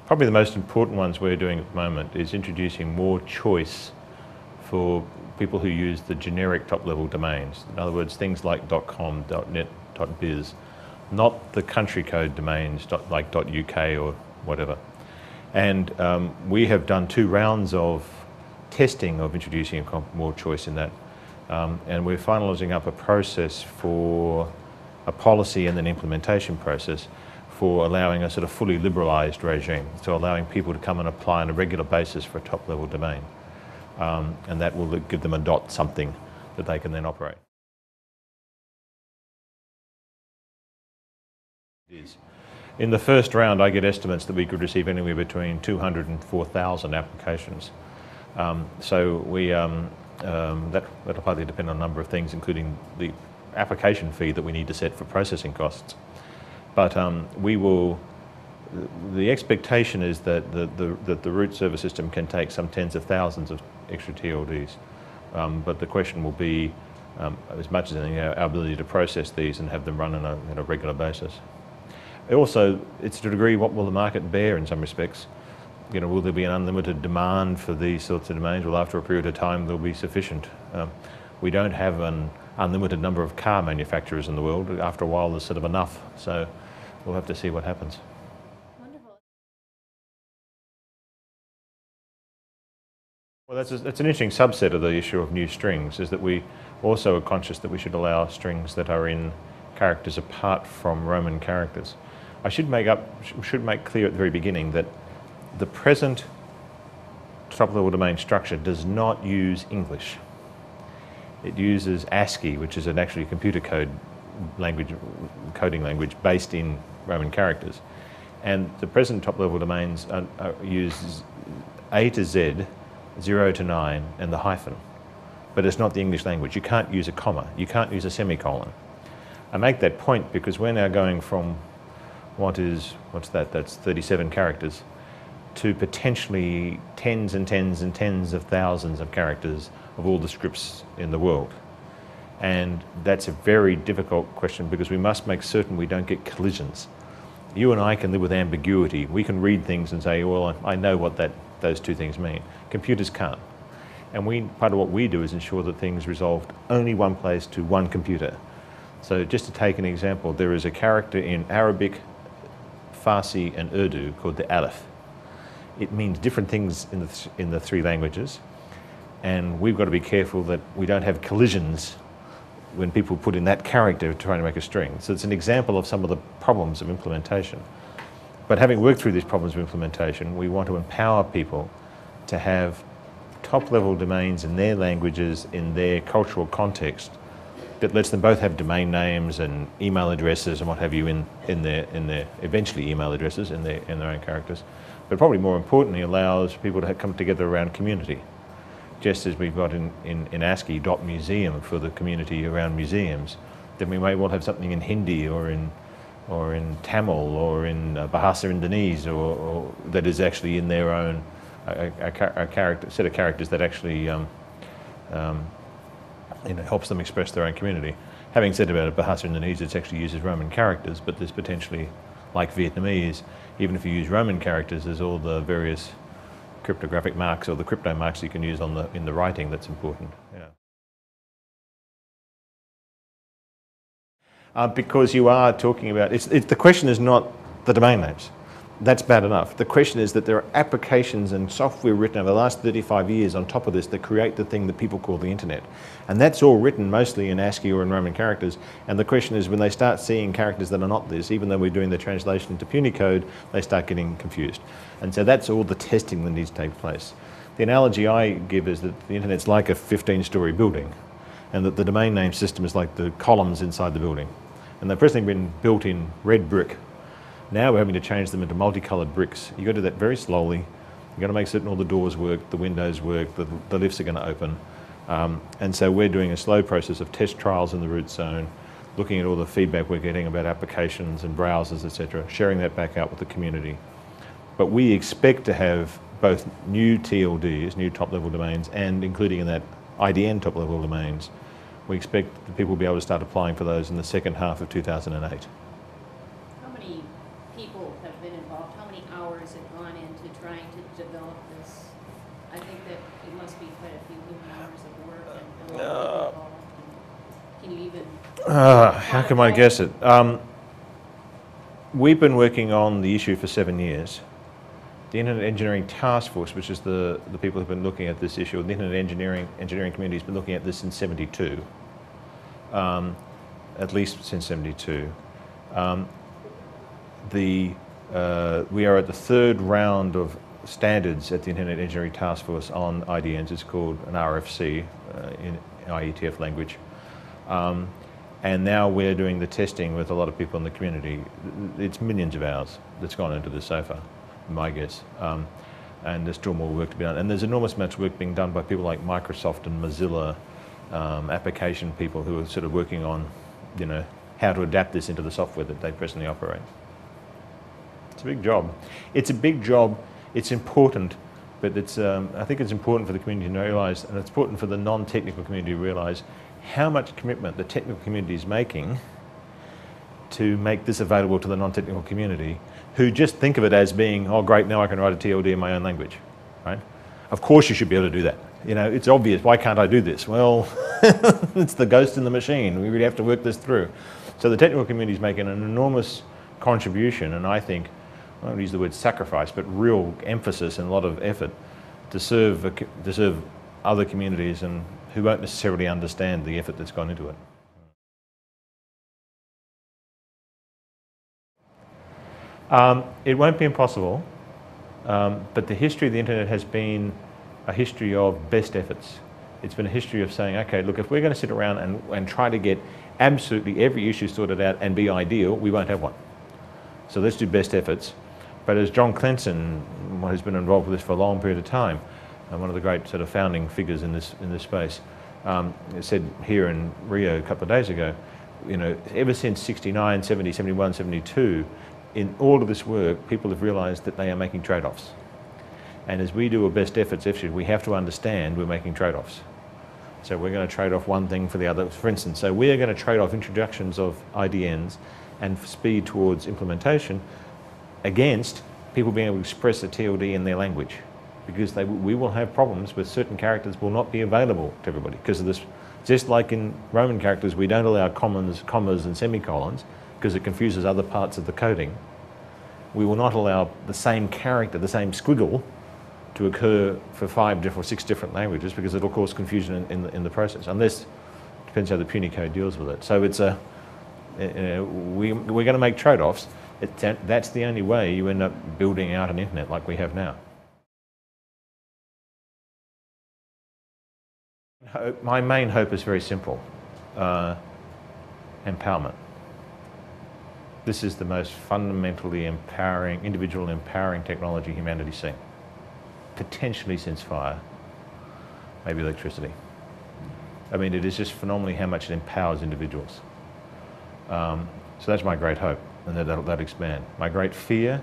Probably the most important ones we're doing at the moment is introducing more choice for people who use the generic top-level domains. In other words, things like .com, .net, .biz, not the country code domains like .uk or whatever. And we have done 2 rounds of testing of introducing more choice in that. And we're finalising up a process for a policy and an implementation process for allowing a sort of fully liberalised regime, so allowing people to come and apply on a regular basis for a top-level domain. And that will give them a .something that they can then operate. In the first round, I get estimates that we could receive anywhere between 200 and 4,000 applications. So that'll partly depend on a number of things, including the application fee that we need to set for processing costs. But the expectation is that the root server system can take some tens of thousands of extra TLDs. But the question will be, as much as anything, our ability to process these and have them run on a regular basis. Also, it's to a degree, what will the market bear in some respects? You know, will there be an unlimited demand for these sorts of domains? Well, after a period of time, there'll be sufficient. We don't have an unlimited number of car manufacturers in the world. After a while, there's sort of enough. So we'll have to see what happens. Wonderful. Well, that's an interesting subset of the issue of new strings, is that we also are conscious that we should allow strings that are in characters apart from Roman characters. I should make clear at the very beginning that the present top-level domain structure does not use English. It uses ASCII, which is actually a computer code language, coding language based in Roman characters. And the present top-level domains use A to Z, 0 to 9, and the hyphen. But it's not the English language. You can't use a comma. You can't use a semicolon. I make that point because we're now going from that's 37 characters, to potentially tens and tens and tens of thousands of characters of all the scripts in the world. And that's a very difficult question because we must make certain we don't get collisions. You and I can live with ambiguity. We can read things and say, well, I know what those 2 things mean. Computers can't. And part of what we do is ensure that things resolved only one place to one computer. So just to take an example, there is a character in Arabic, Farsi and Urdu called the Aleph. It means different things in the 3 languages, and we've got to be careful that we don't have collisions when people put in that character trying to make a string. So it's an example of some of the problems of implementation. But having worked through these problems of implementation, we want to empower people to have top-level domains in their languages, in their cultural context, that lets them both have domain names and email addresses and what have you in their eventually email addresses in their own characters, but probably more importantly allows people to come together around community, just as we've got in ASCII .museum for the community around museums. Then we may well have something in Hindi or in Tamil or in Bahasa Indonesian or that is actually in their own set of characters that actually helps them express their own community. Having said about it, Bahasa Indonesia, it actually uses Roman characters, but there's potentially, like Vietnamese, even if you use Roman characters, there's all the various cryptographic marks or the crypto marks you can use in the writing that's important. Yeah. Because you are talking about, the question is not the domain names. That's bad enough. The question is that there are applications and software written over the last 35 years on top of this that create the thing that people call the internet. And that's all written mostly in ASCII or in Roman characters. And the question is when they start seeing characters that are not this, even though we're doing the translation into Punycode, they start getting confused. And so that's all the testing that needs to take place. The analogy I give is that the internet's like a 15-story building and that the domain name system is like the columns inside the building. And they've presently been built in red brick. Now we're having to change them into multicoloured bricks. You've got to do that very slowly. You've got to make certain all the doors work, the windows work, the lifts are going to open. And so we're doing a slow process of test trials in the root zone, looking at all the feedback we're getting about applications and browsers, etc., sharing that back out with the community. But we expect to have both new TLDs, new top-level domains, and including in that IDN top-level domains, we expect that people will be able to start applying for those in the second half of 2008. How many people have been involved? How many hours have gone Can you even? How can I guess it? We've been working on the issue for 7 years. The Internet Engineering Task Force, which is the people who've been looking at this issue, the Internet Engineering community has been looking at this since '72, at least since '72. We are at the third round of standards at the Internet Engineering Task Force on IDNs. It's called an RFC in IETF language. And now we're doing the testing with a lot of people in the community. It's millions of hours that's gone into this so far, my guess. And there's still more work to be done. And there's enormous amounts of work being done by people like Microsoft and Mozilla, application people who are sort of working on, you know, how to adapt this into the software that they presently operate. It's a big job. It's a big job. It's important, but it's, I think it's important for the community to realise, and it's important for the non-technical community to realise how much commitment the technical community is making to make this available to the non-technical community, who just think of it as being, oh great, now I can write a TLD in my own language, right? Of course you should be able to do that. You know, it's obvious, why can't I do this? Well, it's the ghost in the machine. We really have to work this through. So the technical community is making an enormous contribution, and I think, I don't use the word sacrifice, but real emphasis and a lot of effort to serve other communities and who won't necessarily understand the effort that's gone into it. It won't be impossible, but the history of the internet has been a history of best efforts. It's been a history of saying, okay, look, if we're going to sit around and try to get absolutely every issue sorted out and be ideal, we won't have one. So let's do best efforts. But as John Clenson, who's been involved with this for a long period of time, and one of the great sort of founding figures in this space, said here in Rio a couple of days ago, you know, ever since 69, 70, 71, 72, in all of this work, people have realised that they are making trade-offs. And as we do a best efforts issue, we have to understand we're making trade-offs. So we're going to trade off one thing for the other. For instance, so we're going to trade off introductions of IDNs and speed towards implementation against people being able to express a TLD in their language, because we will have problems with certain characters will not be available to everybody because of this. Just like in Roman characters, we don't allow commas and semicolons because it confuses other parts of the coding. We will not allow the same character, the same squiggle, to occur for 5 or 6 different languages because it'll cause confusion in the process, unless, depends how the puny code deals with it. So it's we're going to make trade-offs. That's the only way you end up building out an internet like we have now. My main hope is very simple. Empowerment. This is the most fundamentally empowering, individual empowering technology humanity's seen. Potentially since fire, maybe electricity. I mean, it is just phenomenally how much it empowers individuals. So that's my great hope, and that'll expand. My great fear,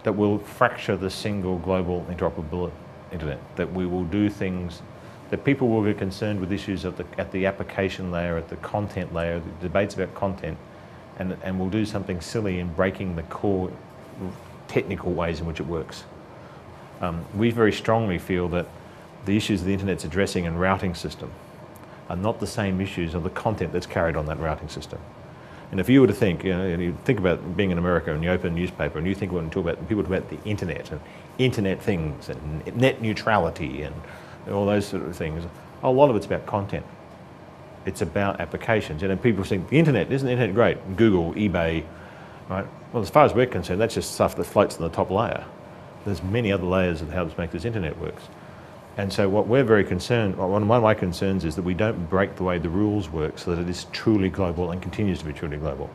that we'll fracture the single global interoperable internet, that we will do things, that people will get concerned with issues at the application layer, at the content layer, the debates about content, and we'll do something silly in breaking the core technical ways in which it works. We very strongly feel that the issues the internet's addressing and routing system are not the same issues of the content that's carried on that routing system. And if you were to think, you think about being in America and you open a newspaper and you think when people talk about the internet and internet things and net neutrality and all those sort of things, a lot of it's about content. It's about applications. And people think, the internet, isn't the internet great? Google, eBay, right? Well, as far as we're concerned, that's just stuff that floats on the top layer. There's many other layers of how to make this internet works. And so what we're very concerned, one of my concerns is that we don't break the way the rules work so that it is truly global and continues to be truly global.